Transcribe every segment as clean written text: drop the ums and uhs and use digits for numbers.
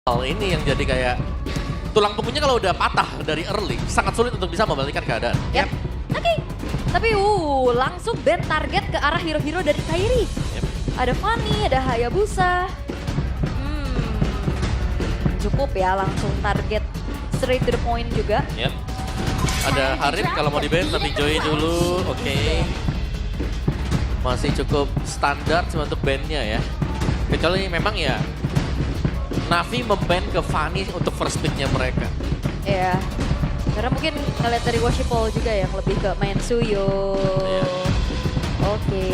Hal ini yang jadi kayak tulang punggungnya kalau udah patah dari early, sangat sulit untuk bisa membalikkan keadaan. Yap. Oke. Tapi langsung ban target ke arah hero-hero dari Kairi. Yap. Ada Fanny, ada Hayabusa. Cukup ya langsung target straight to the point juga. Yap. Ada Harith kalau mau di-ban tapi Joy dulu, oke. Masih cukup standar cuma untuk ban-nya ya. Kecuali memang ya Navi memban ke Fanny untuk first pick-nya mereka. Iya. Karena mungkin ngeliat dari Worshipful juga yang lebih ke main Suyo. Iya. Oke.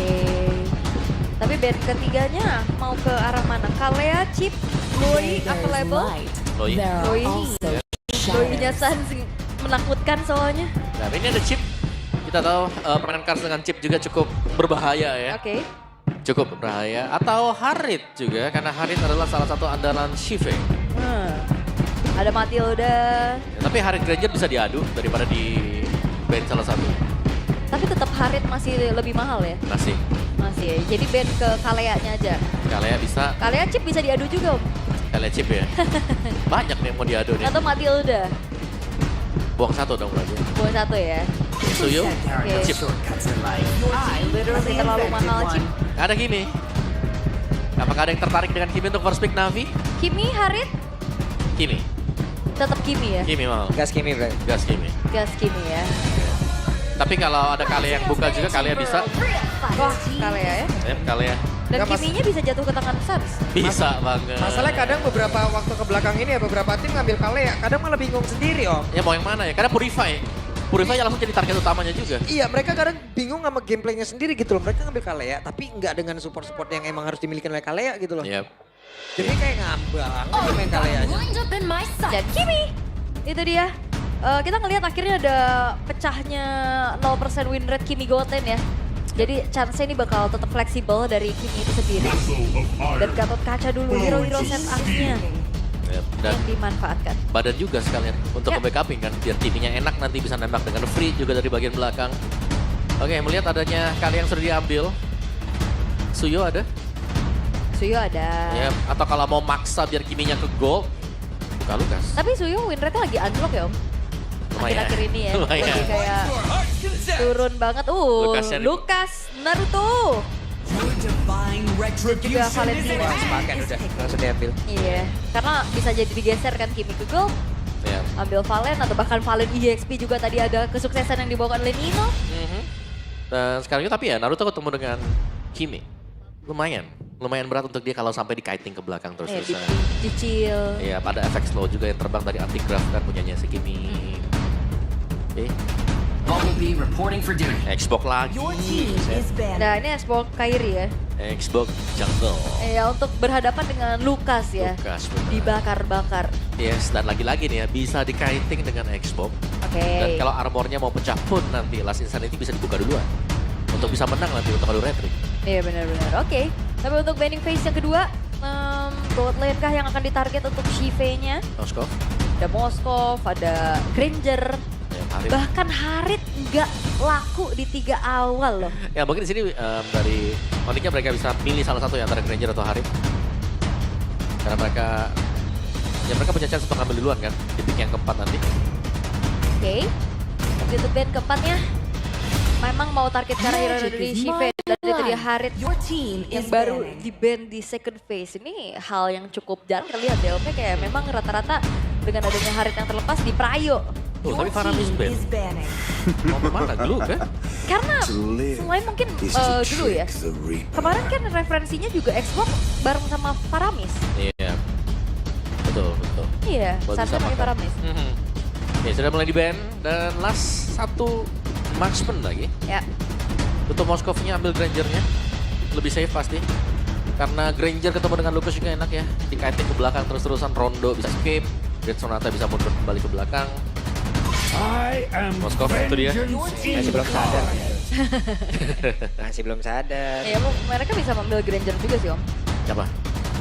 Tapi band ketiganya mau ke arah mana? Kalea, Chip, Loi, available. Loi. Loi-nya Sans menakutkan soalnya. Nah ini ada Chip. Kita tahu permainan Cars dengan Chip juga cukup berbahaya ya. Oke. Cukup berbahaya. Atau Harith juga, karena Harith adalah salah satu andalan Shive. Ada Matilda. Ya, tapi Harith Granger bisa diadu daripada di band salah satu. Tapi tetap Harith masih lebih mahal ya? Masih. Masih ya. Jadi band ke Kalea-nya aja. Kalea bisa, Kalea Chip bisa diadu juga, Om. Kalea Chip ya. Banyak nih yang mau diadu nih. Atau Matilda. Buang satu dong berarti. Buat satu ya. Suyo, Oke. Chip. Literally terlalu mahal Chip. Ada Kimi. Apakah ada yang tertarik dengan Kimi untuk first pick Navi? Kimi, Harith, Kimi. tetap Kimi ya. Kimi mau. Gas Kimi bro. Gas Kimi. Gas Kimi ya. Tapi kalau ada Kalea yang buka juga, Kalea bisa. Wah, Kalea ya. Ya, Kalea. Dan Nggak, Mas. Kiminya bisa jatuh ke tangan Sans. Bisa banget. Masalahnya kadang beberapa waktu ke belakang ini ya beberapa tim ngambil Kalea, kadang malah bingung sendiri om. Ya mau yang mana ya? Karena Purify. Purify langsung jadi target utamanya juga. Iya mereka kadang bingung sama gameplaynya sendiri gitu loh. Mereka ngambil Kalea tapi nggak dengan support-support yang emang harus dimiliki oleh Kalea gitu loh. Yap. Jadi kayak ngambang aja main Kaleanya. Dan Kimi, itu dia. Kita ngelihat akhirnya ada pecahnya 0% win rate Kimi Goten ya. Jadi chance-nya ini bakal tetap fleksibel dari Kimi itu sendiri. Dan Gatot kaca dulu hero-hero set up-nya Yap. Dan yang dimanfaatkan. badan juga sekalian untuk Ya. nge-backupin kan. Biar timnya enak nanti bisa nembak dengan free juga dari bagian belakang. Oke, melihat adanya kali yang sudah diambil. Suyo ada? Suyo ada. Ya, atau kalau mau maksa biar Kiminya ke gold, buka Lukas. Tapi Suyo win rate-nya lagi unlock ya Om. Lumayan. Akhir-akhir ini ya. Lumayan. Lagi kayak turun banget. Lukasnya nih. Lukas, Naruto. Juga Valentina. Sepakat udah langsung diambil. Iya, karena bisa jadi digeser kan Kimi ke gold, Ya. ambil Valen atau bahkan Valen EXP juga tadi ada kesuksesan yang dibawakan oleh Nino. Dan sekarang itu tapi ya Naruto ketemu dengan Kimi. Lumayan berat untuk dia kalau sampai di kiting ke belakang terus Iya, terusan. dicicil. Iya, pada efek slow juga yang terbang dari anti-graph kan punyanya si Kimi. Oke, Bumblebee reporting for duty. Xbox lagi. Nah ini Xbox Kairi ya. Xbox Jungle. Ya untuk berhadapan dengan Lukas ya. Lukas, benar. Dibakar-bakar. Yes, dan lagi-lagi nih ya, bisa di kiting dengan Xbox. Oke. Dan kalau armornya mau pecah pun nanti Last Insanity bisa dibuka duluan. Untuk bisa menang nanti untuk adu retrik. Iya benar-benar. Oke. Tapi untuk banding phase yang kedua, bot lane kah yang akan ditarget untuk Shive-nya? Moskov. Ada Moskov, ada Granger. Ya, Harith. Bahkan Harith nggak laku di 3 awal loh. Ya mungkin di sini dari uniknya mereka bisa pilih salah satu yang antara Granger atau Harith. Karena mereka punya chance untuk ngambil duluan kan di pick yang keempat nanti. Oke. Tapi untuk band keempatnya memang mau target karena hero dari Shive dan itu dia Harith yang baru di band di second phase. Ini hal yang cukup jarang terlihat ya. Oke kayak memang rata-rata dengan adanya Harith yang terlepas di Prayo. Oh, tapi Faramis band. Mau kemana dulu kan? Karena selain mungkin dulu ya. Kemarin kan referensinya juga Xbox bareng sama Faramis. Iya. Betul. Iya, Buat saatnya bisa pakai makan. Faramis. Ya sudah mulai di ban dan last satu marksman lagi. Ya. Untuk Moskovnya ambil Grangernya. Lebih safe pasti. Karena Granger ketemu dengan Lucas juga enak ya. Di kiting ke belakang terus-terusan Rondo bisa escape. Great Sonata bisa mundur kembali ke belakang. Moskov itu dia. Masih belum sadar. Masih belum sadar. Ya, mereka bisa mengambil Granger juga sih Om. Siapa?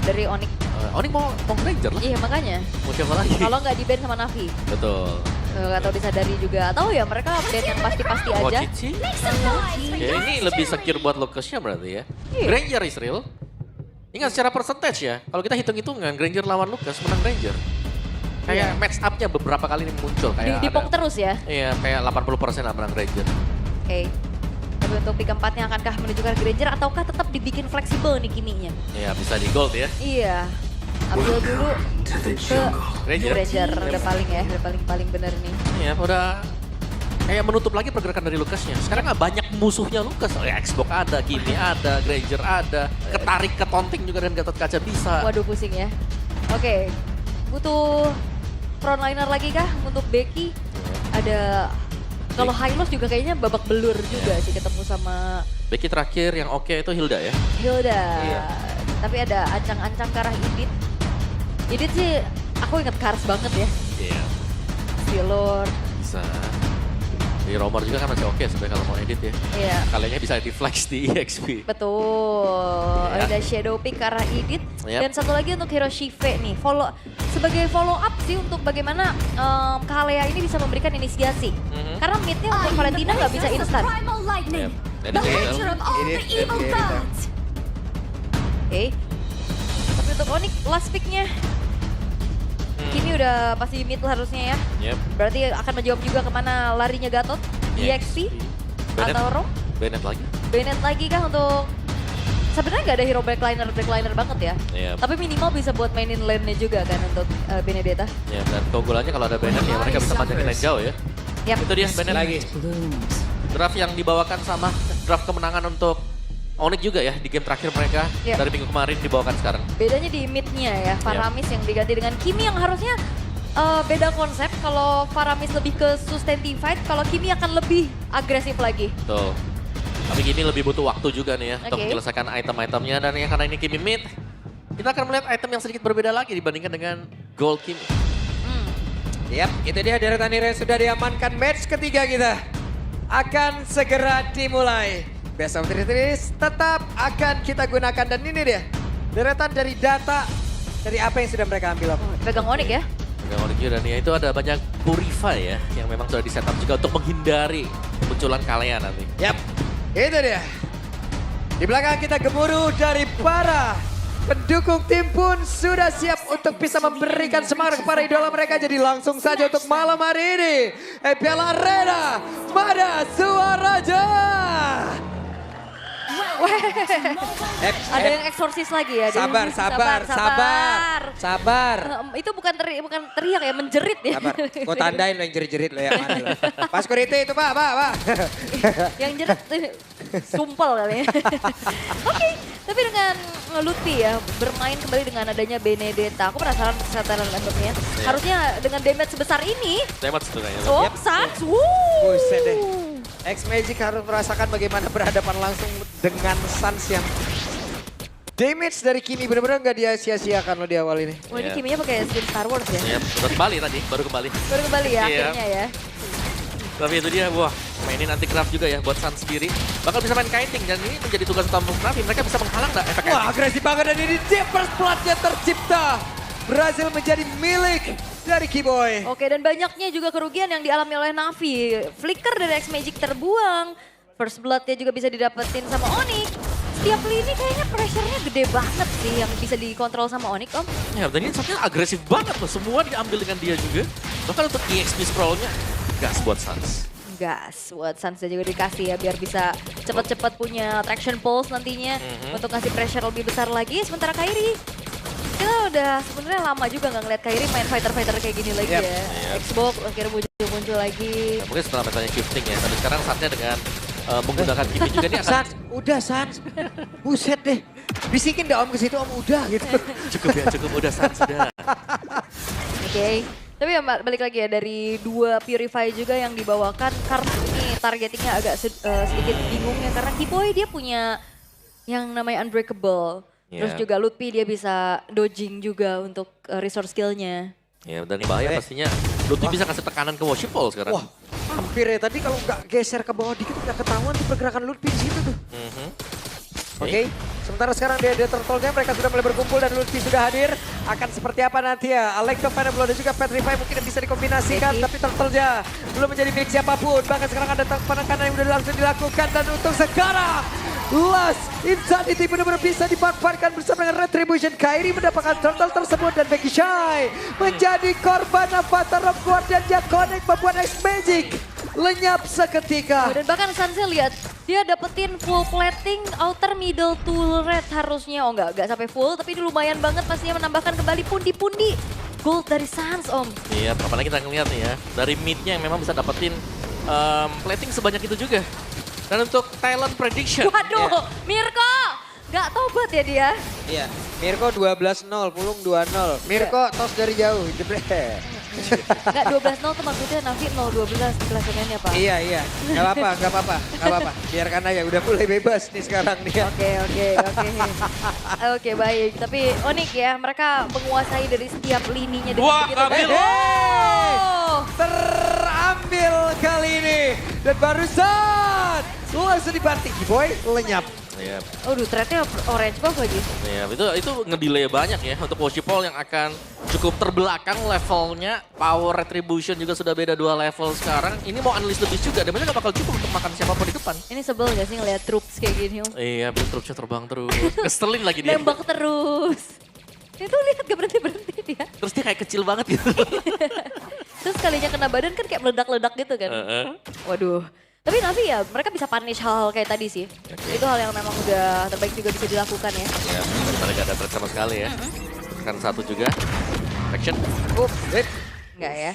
Dari Onyx. Onyx mau Granger lah. Iya makanya. Mau siapa lagi? Kalau nggak di ban sama Navi. Betul. Atau disadari juga. Atau ya mereka ban yang pasti-pasti Mau aja. Cici? Ya, ini lebih secure buat Lucasnya berarti ya. Iya. Granger is real. Ingat secara percentage ya, kalau kita hitung-hitungan Granger lawan Lucas menang Granger. Kayak match up-nya beberapa kali ini muncul. Kayak Dipok terus ya. Iya, kayak 80% lah menang Granger. Oke. Tapi untuk pick keempatnya akankah menunjukkan Granger ataukah tetap dibikin fleksibel nih Kimi-nya? Iya, bisa di gold ya. Iya. Ambil dulu ke Granger. Granger. Udah paling ya, udah paling bener nih. Iya, udah kayak menutup lagi pergerakan dari Lucasnya. Sekarang nggak banyak musuhnya Lucas. Oh, ya, Xbox ada, Kimi ada, Granger ada. Ketarik ke Tonting juga dan Gatot Kaca bisa. Waduh pusing ya. Oke. Butuh frontliner lagi kah untuk Becky? Ada kalau Hylos juga kayaknya babak belur juga sih ketemu sama Becky terakhir yang oke itu Hilda ya. Hilda. Iya. Tapi ada ancang-ancang ke arah Idit. Idit sih aku inget Kars banget ya. Iya. Stilor. Bisa. Di Romer juga kan masih oke sebenarnya kalau mau edit ya. Iya. Kalinya bisa di flex di EXP. Betul. Iya. Ada Shadow Pick ke arah Idit. Yap. Dan satu lagi untuk Hiroshive nih. Sebagai follow up sih untuk bagaimana Kalea ini bisa memberikan inisiasi. Karena midnya untuk Valentina nggak bisa instan. Yep. Dan The itu hunter of all the Edit, evil edit. gods. Oke. Tapi untuk Onyx last picknya Kimi udah pasti mid lah harusnya ya. Yep. Berarti akan menjawab juga kemana larinya Gatot. EXP Bennett. atau Rom. Bennett lagi. Bennett lagi kah untuk sebenarnya nggak ada hero backliner banget ya. Yep. Tapi minimal bisa buat mainin lane-nya juga kan untuk Benedetta. Ya, dan keunggulannya kalau ada Bennett ya mereka bisa panjangin lane jauh ya. Yap. Itu dia Bennett. Lagi. Draft yang dibawakan sama draft kemenangan untuk Onyx juga ya di game terakhir mereka Yep. dari minggu kemarin dibawakan sekarang. Bedanya di mid-nya ya, Faramis yang diganti dengan Kimi yang harusnya beda konsep. Kalau Faramis lebih ke sustain fight, kalau Kimi akan lebih agresif lagi. Tuh. Tapi Kimi lebih butuh waktu juga nih ya untuk Oke. menyelesaikan item-itemnya dan ya karena ini Kimi mid, kita akan melihat item yang sedikit berbeda lagi dibandingkan dengan Gold Kimi. Yap, itu dia deretan hero yang sudah diamankan. Match ketiga kita akan segera dimulai. Best of three tetap akan kita gunakan dan ini dia deretan dari data dari apa yang sudah mereka ambil. Pegang Onyx ya. Dengan Onyx juga dan ya itu ada banyak Purify ya yang memang sudah di setup juga untuk menghindari kemunculan Kalea nanti. Yap, itu dia. Di belakang kita gemuruh dari para pendukung tim pun sudah siap untuk bisa memberikan semangat kepada idola mereka. Jadi langsung saja untuk malam hari ini. EPL Arena Mada Suaraja. Ada yang eksorsis lagi ya. Sabar, sabar. Itu bukan teriak ya, menjerit ya. Sabar, gue tandain lo yang jerit-jerit lo ya. Mana lo. Pas security itu pak. Yang jerit sumpel kali ya. Oke, tapi dengan Lutfi ya bermain kembali dengan adanya Benedetta. Aku penasaran kesehatan Lambertnya. Harusnya dengan damage sebesar ini. Damage sebenarnya. Oh, Yep. Sans. Buset deh. X-Magic harus merasakan bagaimana berhadapan langsung dengan Sans yang damage dari Kimi benar-benar nggak dia sia-siakan lo di awal ini. Wah ini Iya. Kiminya pakai skin Star Wars ya. Ya, baru kembali tadi, baru kembali. Baru kembali ya Iya. akhirnya ya. Tapi itu dia, wah mainin anti craft juga ya buat Sun sendiri. Bakal bisa main kiting dan ini menjadi tugas utama Navi. Mereka bisa menghalang nggak efek Wah kiting? agresif banget dan ini dia first blood-nya tercipta. Berhasil menjadi milik dari Keyboy. Oke dan banyaknya juga kerugian yang dialami oleh Navi. Flicker dari X-Magic terbuang. First Blood-nya juga bisa didapetin sama Onyx. Setiap lini kayaknya pressure-nya gede banget sih yang bisa dikontrol sama Onyx Om. Ya, dan ini saatnya agresif banget loh. Semua diambil dengan dia juga. Bahkan untuk EXP scroll-nya, gas buat Suns. Gas buat Sansa juga dikasih ya biar bisa cepat-cepat punya traction pulse nantinya untuk ngasih pressure lebih besar lagi. Sementara Kairi, kita udah sebenarnya lama juga nggak ngeliat Kairi main fighter-fighter kayak gini lagi Yep. ya. Xbox akhirnya muncul lagi. Ya, mungkin setelah metanya shifting ya, tapi sekarang saatnya dengan menggunakan Kimi juga ini akan Sans, udah Sans. Buset deh. Bisikin dah Om ke situ Om, udah gitu. cukup udah Suns sudah. Oke. Tapi ya balik lagi ya dari dua Purify juga yang dibawakan karena ini targetingnya agak sedikit bingung ya karena Keyboy dia punya yang namanya Unbreakable. Terus Yeah. juga Lutfi dia bisa dodging juga untuk resource skillnya. Ya, dan ini bahaya pastinya. Lutfi bisa kasih tekanan ke Worship Ball sekarang. Wah, hampir ya. Tadi kalau nggak geser ke bawah dikit nggak ketahuan tuh pergerakan Lutfi di situ tuh. Oke, sementara sekarang dia turtle-nya mereka sudah mulai berkumpul dan Lutfi sudah hadir. Akan seperti apa nanti ya? Alecto, Fireball dan juga Petrify mungkin bisa dikombinasikan. Becky. Tapi turtle-nya belum menjadi milik siapapun. Bahkan sekarang ada penekanan yang sudah langsung dilakukan. Dan untuk sekarang Last Insanity benar-benar bisa dimanfaatkan bersama dengan Retribution. Kairi mendapatkan turtle tersebut dan Becky Shy menjadi korban Avatar of Guardian yang connect membuat X-Magic lenyap seketika. Dan bahkan Sanse lihat dia dapetin full plating outer middle turret harusnya. Oh enggak sampai full tapi ini lumayan banget pastinya menambahkan kembali pundi-pundi gold dari Sans Om. Iya, apalagi kita ngeliat nih ya, dari midnya yang memang bisa dapetin plating sebanyak itu juga. Dan untuk talent prediction. Waduh, Mirko nggak tobat ya dia. Iya, Mirko 12-0, Pulung 2-0. Mirko tos dari jauh, jebret. Nggak 12-0 tuh maksudnya Navi 0-12 di klasemennya Pak. Iya, nggak apa-apa. Biarkan aja, udah mulai bebas nih sekarang dia. Oke. Oke, baik. Tapi Onyx ya, mereka menguasai dari setiap lininya dengan Wah, begitu ambil. baik. Oh! Terambil kali ini dan barusan langsung dibanting, boy lenyap. Iya. Aduh, threadnya orange buff lagi. Iya, itu ngedelay banyak ya untuk Worshipful yang akan cukup terbelakang levelnya. Power Retribution juga sudah beda 2 level sekarang. Ini mau unleash lebih juga, damage gak bakal cukup untuk makan siapapun di depan. Ini sebel gak sih ngeliat troops kayak gini Om? Iya, troops-nya terbang terus. Ngeselin lagi dia. Nembak terus. Itu lihat gak berhenti-berhenti dia. Terus dia kayak kecil banget gitu. Terus kalinya kena badan kan kayak meledak-ledak gitu kan. Waduh. Tapi Navi ya mereka bisa punish hal-hal kayak tadi sih. Itu hal yang memang udah terbaik juga bisa dilakukan ya. Ya, daripada gak ada threat sama sekali ya. Kan satu juga. Action. Enggak ya.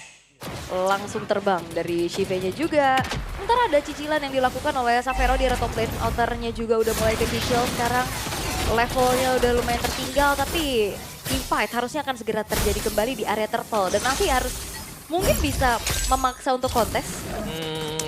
Langsung terbang dari Shive-nya juga. Ntar ada cicilan yang dilakukan oleh Savero di top lane. Outer-nya juga udah mulai kecil sekarang. Levelnya udah lumayan tertinggal tapi teamfight harusnya akan segera terjadi kembali di area turtle. Dan Navi harus mungkin bisa memaksa untuk kontes.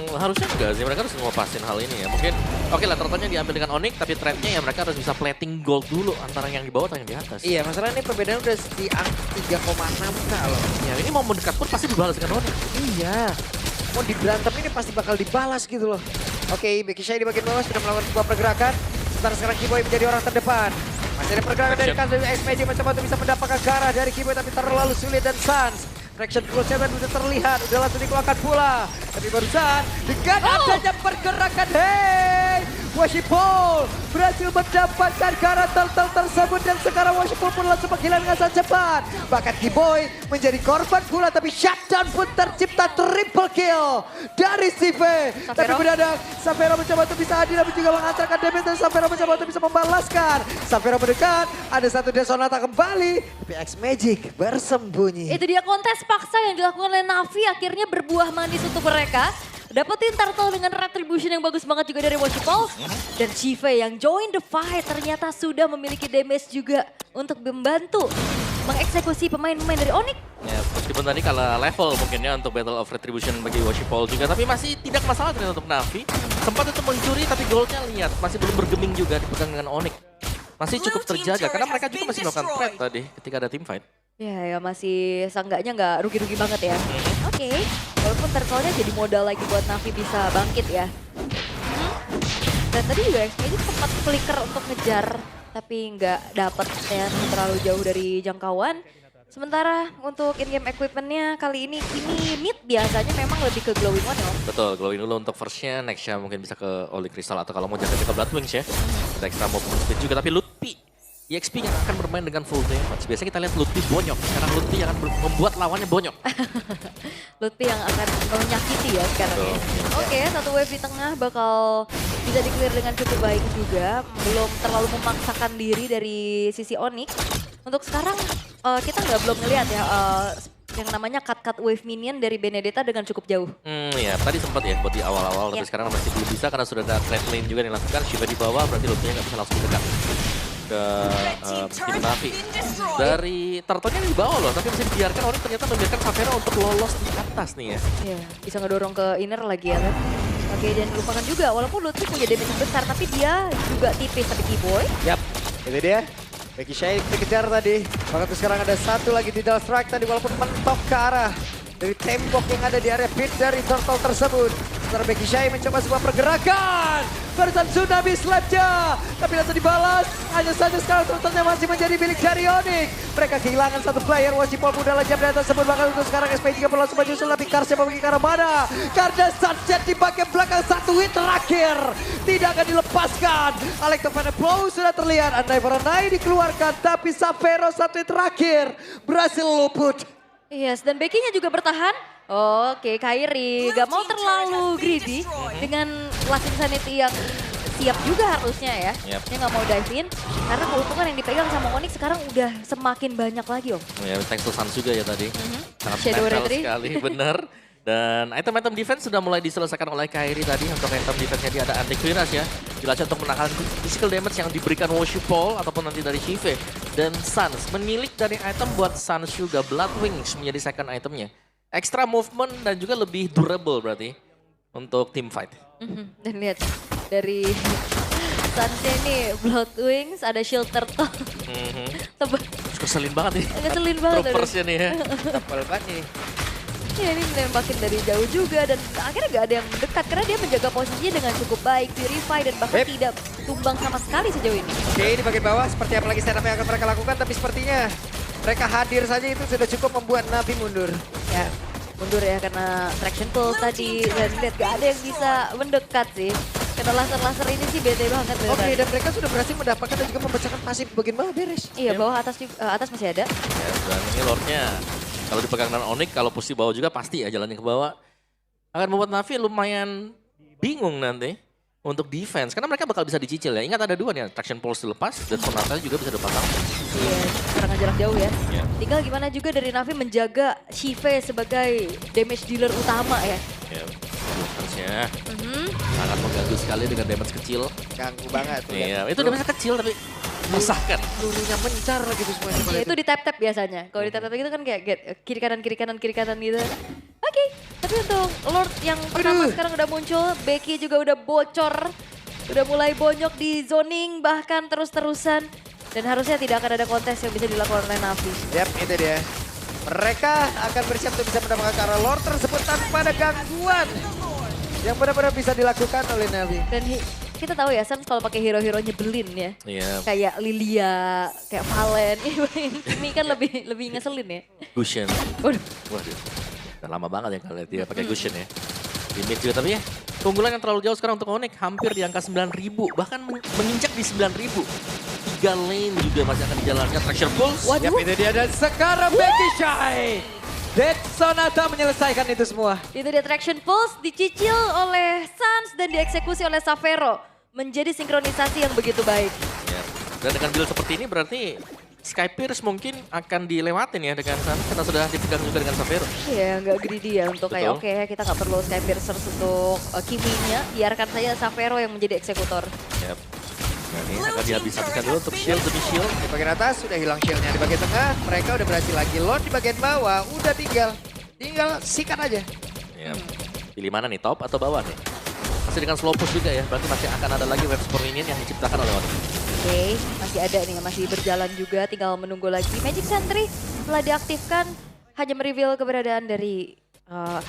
Harusnya enggak sih, mereka harus ngelupasin hal ini ya. Mungkin, oke lah, turtle-nya diambil dengan Onyx, tapi trade-nya ya mereka harus bisa plating gold dulu antara yang di bawah atau yang di atas. Iya, masalah ini perbedaan udah di angka 3,6 loh. Ya, ini mau mendekat pun pasti dibalas dengan Onyx. Iya, mau diberantem ini pasti bakal dibalas gitu loh. Oke, Becky Shy di bagian bawah sudah melakukan sebuah pergerakan. Sementara sekarang Kiboy menjadi orang terdepan. Masih ada pergerakan dari Kans dari X-Magic mencoba untuk bisa mendapatkan Gara dari Kiboy tapi terlalu sulit dan Sans. Traction Close Seven sudah terlihat, udah langsung dikeluarkan pula. Tapi barusan dengan adanya pergerakan, hey! Worshipful berhasil mendapatkan Gara turtle tersebut dan sekarang Worshipful pun langsung kehilangan sangat cepat. Bahkan Kiboy menjadi korban pula tapi shutdown pun tercipta triple kill dari Steve. Tapi mendadak Savero mencoba untuk bisa hadir tapi juga mengantarkan damage dan Savero mencoba untuk bisa membalaskan. Savero mendekat, ada satu Desonata kembali tapi X-Magic bersembunyi. Itu dia kontes paksa yang dilakukan oleh Navi akhirnya berbuah manis untuk mereka. Dapetin turtle dengan retribution yang bagus banget juga dari Worshipful. Dan Shive yang join the fight ternyata sudah memiliki damage juga untuk membantu mengeksekusi pemain-pemain dari Onyx. Ya, meskipun tadi kalah level mungkin ya untuk Battle of Retribution bagi Worshipful juga. Tapi masih tidak masalah ternyata untuk Navi. Sempat untuk mencuri tapi goldnya lihat masih belum bergeming juga dipegang dengan Onyx. Masih cukup terjaga karena mereka juga masih melakukan threat tadi ketika ada team fight. Ya masih seenggaknya nggak rugi-rugi banget ya. Oke, walaupun turtle-nya jadi modal lagi buat Navi bisa bangkit ya. Dan tadi juga X-Magic sempat flicker untuk ngejar, tapi nggak dapet ya, terlalu jauh dari jangkauan. Sementara untuk in-game equipment-nya kali ini mid biasanya memang lebih ke glowing one ya. Betul, glowing dulu untuk first-nya, next-nya mungkin bisa ke Holy Crystal atau kalau mau jaga ke Bloodwings ya. Ada extra movement speed juga, tapi Lutpi EXP yang akan bermain dengan full damage. Biasanya kita lihat Lutfi bonyok, sekarang Lutfi yang akan membuat lawannya bonyok. Lutfi yang akan menyakiti ya sekarang ya. Oke, satu wave di tengah bakal bisa di-clear dengan cukup baik juga. Belum terlalu memaksakan diri dari sisi Onyx. Untuk sekarang kita belum ngelihat ya yang namanya cut wave minion dari Benedetta dengan cukup jauh. Ya tadi sempat ya buat di awal-awal, tapi sekarang masih belum bisa karena sudah ada trade lane juga yang dilakukan. Shiva di bawah, berarti Lutfi nggak bisa langsung dekat ke tim Navi. Dari turtle-nya di bawah loh, tapi masih dibiarkan. Orang ternyata membiarkan Savero untuk lolos di atas nih ya. Iya, bisa ngedorong ke inner lagi ya kan. Oke, dan lupakan juga walaupun Lutfi punya damage besar, tapi dia juga tipis tapi Kiboy. Yap, itu dia. Becky Shy dikejar tadi. Bahkan sekarang ada satu lagi di dalam strike tadi walaupun mentok ke arah dari tembok yang ada di area pit dari turtle tersebut. Sementara Becky Shay mencoba sebuah pergerakan. Barusan Tsunami slapnya. Tapi langsung dibalas. Hanya saja sekarang turretnya masih menjadi milik dari Onyx. Mereka kehilangan satu player. Washipol mudah lejam di atas tersebut. Bahkan untuk sekarang SP3 perlu langsung maju. Tapi Karsnya memiliki ke arah mana? Karena Sunset di bagian belakang satu hit terakhir. Tidak akan dilepaskan. Alekto Flow sudah terlihat. Andai Veronai dikeluarkan. Tapi Savero satu hit terakhir. Berhasil luput. Yes, dan Becky-nya juga bertahan. Oke, Kairi gak mau terlalu greedy dengan Last Insanity yang siap juga harusnya ya. Yep. Dia gak mau dive in karena keuntungan yang dipegang sama Onyx sekarang udah semakin banyak lagi Om. Ya, thanks to Sans juga ya tadi. Sangat Shadow nempel Retry. sekali, bener. Dan item-item defense sudah mulai diselesaikan oleh Kairi tadi. Untuk item defense-nya dia ada anti-clearance ya. Jelasnya untuk menahan physical damage yang diberikan Washipol ataupun nanti dari Shive. Dan Sans menilik dari item buat Sans juga. Blood Wings menjadi second itemnya. Extra movement dan juga lebih durable berarti untuk team fight. Dan lihat dari Sansnya nih Blood Wings ada shield turtle. Keselin banget nih. Ngeselin banget. Troopersnya nih ya. Tebal banget nih. Ya ini menembakin dari jauh juga dan akhirnya gak ada yang mendekat karena dia menjaga posisinya dengan cukup baik. Purify dan bahkan tidak tumbang sama sekali sejauh ini. Oke, di bagian bawah seperti apa lagi setup yang akan mereka lakukan. Tapi sepertinya mereka hadir saja itu sudah cukup membuat Navi mundur. Ya mundur ya karena traction pulse tadi dan lihat gak ada yang bisa mendekat sih. Karena laser-laser ini sih bete banget. Oke, dan mereka sudah berhasil mendapatkan dan juga memecahkan pasif bagian bawah beres. Iya bawah atas masih ada. Ya, dan ini Lordnya kalau dipegang dengan Onyx, kalau posisi bawah juga pasti ya jalannya ke bawah. Akan membuat Navi lumayan bingung nanti untuk defense. Karena mereka bakal bisa dicicil ya. Ingat ada dua nih, traction pulse dilepas dan Sonata juga bisa dipasang. Iya, serangan jarak jauh ya. Ya. Tinggal gimana juga dari Navi menjaga Shive sebagai damage dealer utama ya. Ya, defense-nya sangat mengganggu sekali dengan damage kecil. Ganggu banget. Iya, itu damage kecil tapi mesahkan. Pelurunya mencar gitu semuanya. Ya, itu di tap-tap biasanya. Kalau di tap-tap gitu kan kayak kiri kanan gitu. Oke, tapi untuk Lord yang pertama sekarang udah muncul, Becky juga udah bocor. Udah mulai bonyok di zoning bahkan terus-terusan. Dan harusnya tidak akan ada kontes yang bisa dilakukan oleh Navi. Yap, itu dia. Mereka akan bersiap untuk bisa mendapatkan ke arah Lord tersebut tanpa ada gangguan. Yang benar-benar bisa dilakukan oleh Navi. Dan kita tahu ya, Sam kalau pakai hero-hero nyebelin ya. Iya. Kayak Lilia, kayak Valen. Ini kan lebih ngeselin ya. Gushen. Waduh. Waduh. Udah lama banget ya kalau dia pakai Gushen ya. Di mid juga tapi ya. Keunggulan yang terlalu jauh sekarang untuk Onyx. Hampir di angka 9.000. Bahkan menginjak di 9.000. 3 lane juga masih akan dijalankan. Traction Pulse. Waduh. Yap, itu dia. Dan sekarang Becky Shy. Dead Sonata menyelesaikan itu semua. Itu dia traction pulse dicicil oleh Sans dan dieksekusi oleh Savero. Menjadi sinkronisasi yang begitu baik. Ya. Dan dengan build seperti ini berarti Sky Pierce mungkin akan dilewatin ya dengan Sans. Karena sudah dipegang juga dengan Savero. Iya, nggak greedy ya untuk kayak Betul. oke, kita nggak perlu Sky Piercers untuk Kimi-nya. Biarkan saja Savero yang menjadi eksekutor. Yap. Nah, ini akan dihabis-habiskan dulu untuk shield demi shield. Di bagian atas sudah hilang shieldnya. Di bagian tengah mereka udah berhasil lagi. Lord di bagian bawah udah tinggal sikat aja. Ya. Pilih mana nih, top atau bawah nih? Masih dengan slow push juga ya, berarti masih akan ada lagi wave super minion yang diciptakan oleh Onyx. Oke, masih ada nih, masih berjalan juga, tinggal menunggu lagi. Magic Sentry telah diaktifkan, hanya mereveal keberadaan dari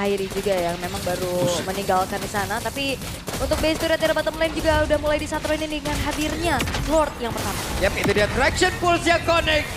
Kairi juga yang memang baru meninggalkan di sana. Tapi untuk base turret dari bottom lane juga udah mulai disatroin ini dengan hadirnya Lord yang pertama. Yap, itu dia traction pulse yang connect.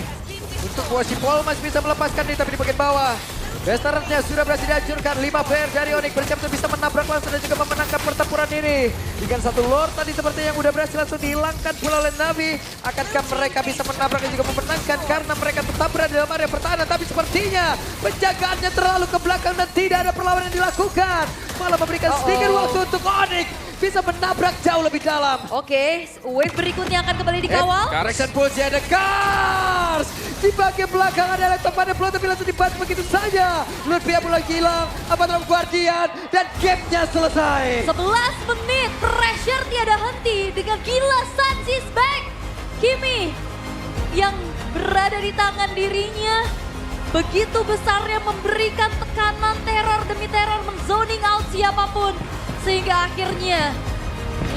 Untuk Washipol masih bisa melepaskan diri tapi di bagian bawah. Base turretnya sudah berhasil dihancurkan. 5 player dari Onyx bersiap untuk bisa menabrak langsung dan juga memenangkan pertempuran ini. Dengan satu Lord tadi seperti yang udah berhasil langsung dihilangkan pula oleh Navi. Akankah mereka bisa menabrak dan juga memenangkan karena mereka tetap berada dalam area pertahanan. Tapi sepertinya penjagaannya terlalu ke belakang dan tidak ada perlawanan yang dilakukan. Malah memberikan sedikit waktu untuk Onyx bisa menabrak jauh lebih dalam. Oke, wave berikutnya akan kembali dikawal. Correction pulse ada Kars. Di bagian belakang ada Electro tapi langsung dibantu begitu saja. Ludwig mulai hilang, Abaddon Guardian dan gamenya selesai. 11 menit, pressure tiada henti dengan gila Sans is back. Kimi yang berada di tangan dirinya begitu besarnya memberikan tekanan teror demi teror menzoning out siapapun. Sehingga akhirnya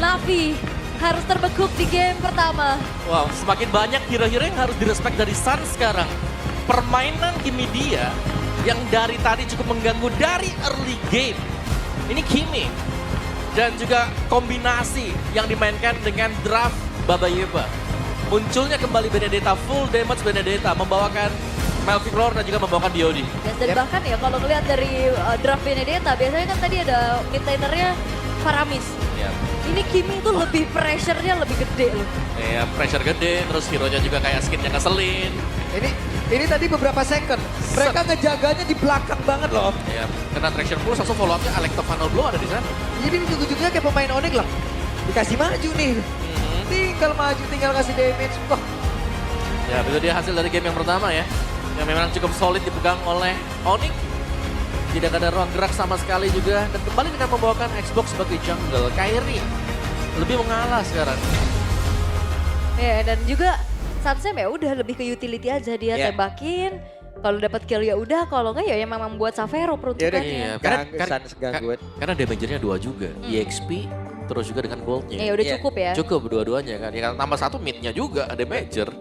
Navi harus terbekuk di game pertama. Wow, semakin banyak hero-hero yang harus direspek dari Sun sekarang. Permainan Kimi dia yang dari tadi cukup mengganggu dari early game. Ini Kimi dan juga kombinasi yang dimainkan dengan draft Babayeva. Munculnya kembali Benedetta, full damage Benedetta, membawakan Melvin Lord dan juga membawakan Diodi. Yes, dan bahkan ya kalau ngelihat dari draft Benedetta, biasanya kan tadi ada mid lanernya Faramis. Ya. Ini Kimi itu lebih pressure-nya lebih gede loh. Ya, pressure gede, terus hero-nya juga kayak skinnya ngeselin. Ini tadi beberapa second. Mereka ngejaganya di belakang banget loh. Ya, kena traction pulse langsung follow up-nya Alecto Funnel Blow ada di sana. Jadi ujung-ujungnya kayak pemain Onyx lah. Dikasih maju nih. Tinggal maju, tinggal kasih damage. Wah, Ya, itu dia hasil dari game yang pertama ya. Yang memang cukup solid dipegang oleh Onyx. Tidak ada ruang gerak sama sekali juga. Dan kembali dengan membawakan Xbox sebagai jungle. Kairi lebih mengalah sekarang. Ya, dan juga Sunsem ya udah lebih ke utility aja dia Yeah. tembakin. Kalau dapat kill ya udah, kalau enggak ya memang buat Savero peruntukannya. Iya, gangguan. karena damagernya 2 juga. EXP terus juga dengan goldnya. Ya udah Iya. cukup ya. Cukup dua-duanya kan. Ya, kan tambah satu midnya juga ada damager.